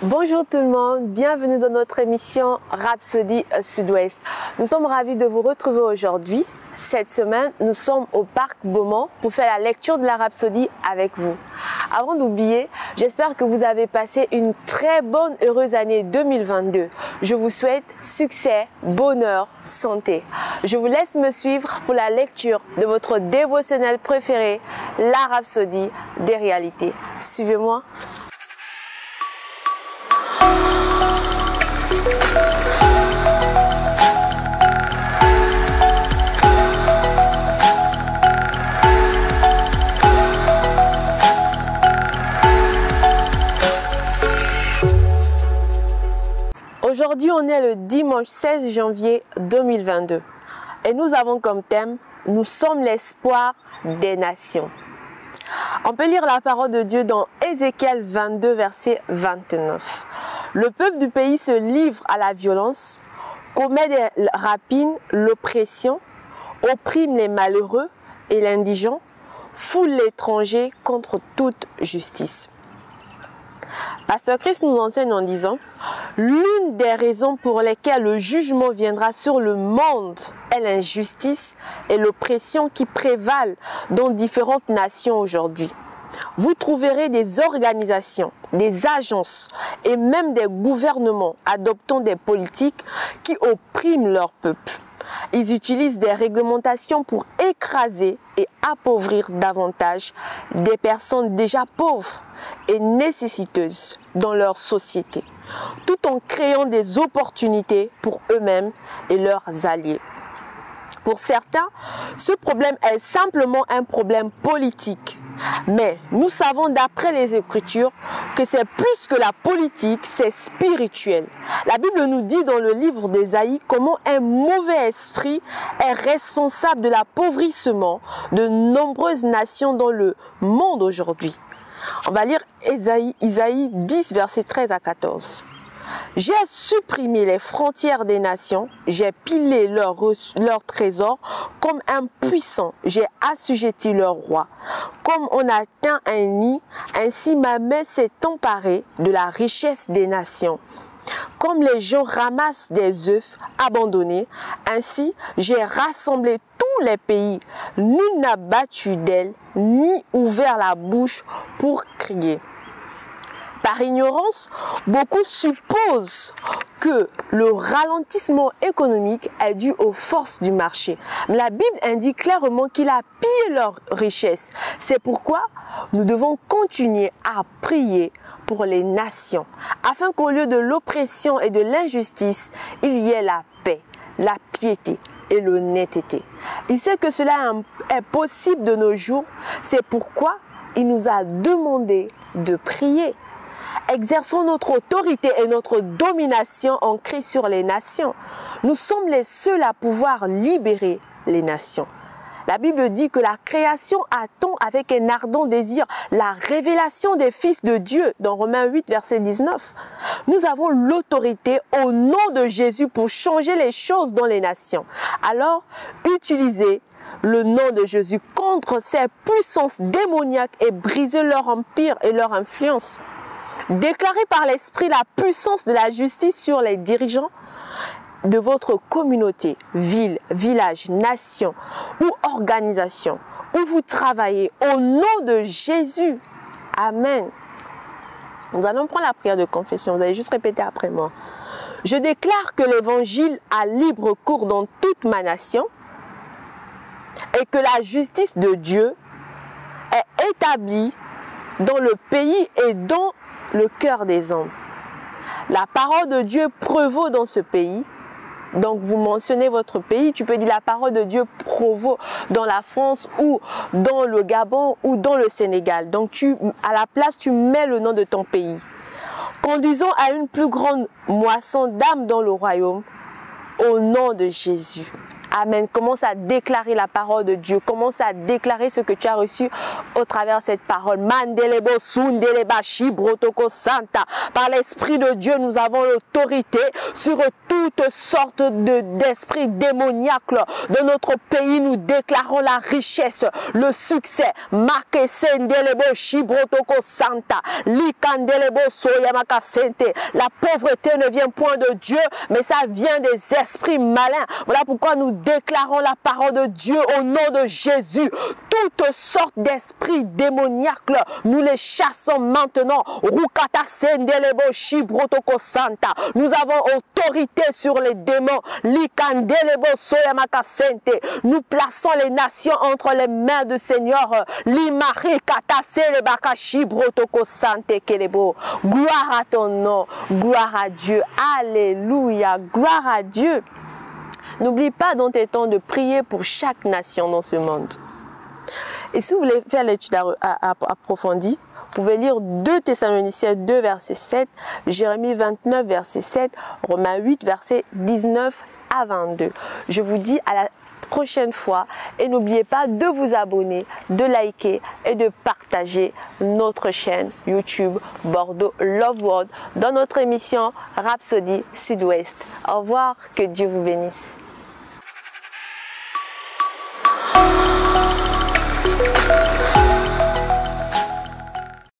Bonjour tout le monde, bienvenue dans notre émission Rhapsody Sud-Ouest. Nous sommes ravis de vous retrouver aujourd'hui. Cette semaine, nous sommes au Parc Beaumont pour faire la lecture de la Rhapsodie avec vous. Avant d'oublier, j'espère que vous avez passé une très bonne, heureuse année 2022. Je vous souhaite succès, bonheur, santé. Je vous laisse me suivre pour la lecture de votre dévotionnel préféré, la Rhapsodie des réalités. Suivez-moi. Aujourd'hui, on est le dimanche 16 janvier 2022 et nous avons comme thème « Nous sommes l'espoir des nations ». On peut lire la parole de Dieu dans Ézéchiel 22, verset 29. Le peuple du pays se livre à la violence, commet des rapines, l'oppression, opprime les malheureux et l'indigent, foule l'étranger contre toute justice. Pasteur Christ nous enseigne en disant « L'une des raisons pour lesquelles le jugement viendra sur le monde est l'injustice et l'oppression qui prévalent dans différentes nations aujourd'hui. Vous trouverez des organisations, des agences et même des gouvernements adoptant des politiques qui oppriment leur peuple. Ils utilisent des réglementations pour écraser et appauvrir davantage des personnes déjà pauvres et nécessiteuses dans leur société, tout en créant des opportunités pour eux-mêmes et leurs alliés. Pour certains, ce problème est simplement un problème politique. Mais nous savons d'après les Écritures que c'est plus que la politique, c'est spirituel. La Bible nous dit dans le livre d'Ésaïe comment un mauvais esprit est responsable de l'appauvrissement de nombreuses nations dans le monde aujourd'hui. On va lire Isaïe 10, versets 13 à 14. J'ai supprimé les frontières des nations, j'ai pilé leurs trésors comme un puissant, j'ai assujetti leurs rois. Comme on atteint un nid, ainsi ma main s'est emparée de la richesse des nations. Comme les gens ramassent des œufs abandonnés, ainsi j'ai rassemblé tous les pays. Nul n'a battu d'aile, ni ouvert la bouche pour crier. Par ignorance, beaucoup supposent que le ralentissement économique est dû aux forces du marché. Mais la Bible indique clairement qu'il a pillé leurs richesses. C'est pourquoi nous devons continuer à prier pour les nations, afin qu'au lieu de l'oppression et de l'injustice, il y ait la paix, la piété et l'honnêteté. Il sait que cela est possible de nos jours, c'est pourquoi il nous a demandé de prier. Exerçons notre autorité et notre domination en Christ sur les nations. Nous sommes les seuls à pouvoir libérer les nations. La Bible dit que la création attend avec un ardent désir la révélation des fils de Dieu dans Romains 8, verset 19. Nous avons l'autorité au nom de Jésus pour changer les choses dans les nations. Alors, utilisez le nom de Jésus contre ces puissances démoniaques et brisez leur empire et leur influence. Déclarez par l'Esprit la puissance de la justice sur les dirigeants de votre communauté, ville, village, nation ou organisation où vous travaillez au nom de Jésus. Amen. Nous allons prendre la prière de confession. Vous allez juste répéter après moi. Je déclare que l'évangile a libre cours dans toute ma nation et que la justice de Dieu est établie dans le pays et dans le cœur des hommes. La parole de Dieu prévaut dans ce pays. Donc vous mentionnez votre pays, tu peux dire la parole de Dieu prévaut dans la France ou dans le Gabon ou dans le Sénégal. Donc à la place, tu mets le nom de ton pays. Conduisons à une plus grande moisson d'âmes dans le royaume au nom de Jésus. Amen. Commence à déclarer la parole de Dieu. Commence à déclarer ce que tu as reçu au travers de cette parole. Mandelebo sundeleba shibrotoko santa. Par l'Esprit de Dieu, nous avons l'autorité sur toutes sortes d'esprits démoniaques de notre pays. Nous déclarons la richesse, le succès. Makesendelebo shibrotoko santa. Likandelebo soyamaka sente. La pauvreté ne vient point de Dieu, mais ça vient des esprits malins. Voilà pourquoi nous déclarons la parole de Dieu au nom de Jésus. Toutes sortes d'esprits démoniaques, nous les chassons maintenant. Rukata sendelebo shibrotoko santa. Nous avons autorité sur les démons. Likandelebo soyamaka sente. Nous plaçons les nations entre les mains du Seigneur. Limari kata selebaka shibrotoko sante kelebo. Gloire à ton nom. Gloire à Dieu. Alléluia. Gloire à Dieu. N'oublie pas dans tes temps de prier pour chaque nation dans ce monde. Et si vous voulez faire l'étude approfondie, vous pouvez lire 2 Thessaloniciens 2, verset 7, Jérémie 29, verset 7, Romains 8, verset 19 à 22. Je vous dis à la prochaine fois et n'oubliez pas de vous abonner, de liker et de partager notre chaîne YouTube Bordeaux Love World dans notre émission Rhapsody Sud-Ouest. Au revoir, que Dieu vous bénisse.